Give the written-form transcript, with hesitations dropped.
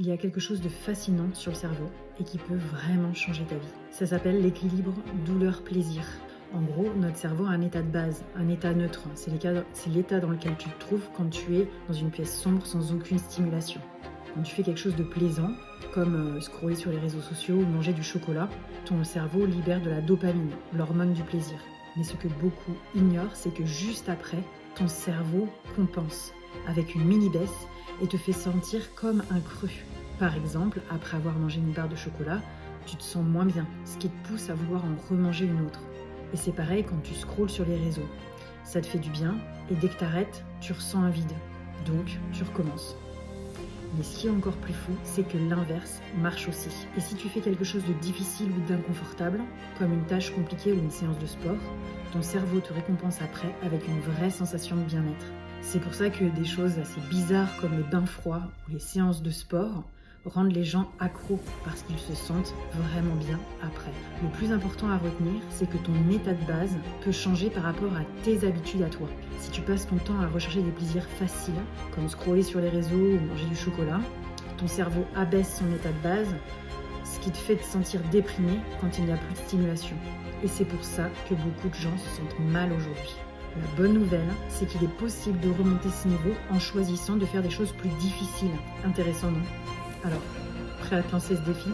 il y a quelque chose de fascinant sur le cerveau et qui peut vraiment changer ta vie. Ça s'appelle l'équilibre douleur-plaisir. En gros, notre cerveau a un état de base, un état neutre. C'est l'état dans lequel tu te trouves quand tu es dans une pièce sombre sans aucune stimulation. Quand tu fais quelque chose de plaisant, comme scroller sur les réseaux sociaux ou manger du chocolat, ton cerveau libère de la dopamine, l'hormone du plaisir. Mais ce que beaucoup ignorent, c'est que juste après, ton cerveau compense avec une mini baisse et te fait sentir comme un creux. Par exemple, après avoir mangé une barre de chocolat, tu te sens moins bien, ce qui te pousse à vouloir en remanger une autre. Et c'est pareil quand tu scrolles sur les réseaux. Ça te fait du bien et dès que tu arrêtes, tu ressens un vide. Donc, tu recommences. Mais ce qui est encore plus fou, c'est que l'inverse marche aussi. Et si tu fais quelque chose de difficile ou d'inconfortable, comme une tâche compliquée ou une séance de sport, ton cerveau te récompense après avec une vraie sensation de bien-être. C'est pour ça que des choses assez bizarres comme les bains froids ou les séances de sport rendent les gens accros parce qu'ils se sentent vraiment bien après. Le plus important à retenir, c'est que ton état de base peut changer par rapport à tes habitudes à toi. Si tu passes ton temps à rechercher des plaisirs faciles, comme scroller sur les réseaux ou manger du chocolat, ton cerveau abaisse son état de base, ce qui te fait te sentir déprimé quand il n'y a plus de stimulation. Et c'est pour ça que beaucoup de gens se sentent mal aujourd'hui. La bonne nouvelle, c'est qu'il est possible de remonter ce niveau en choisissant de faire des choses plus difficiles. Intéressant, non ? Alors, prêt à te lancer ce défi ?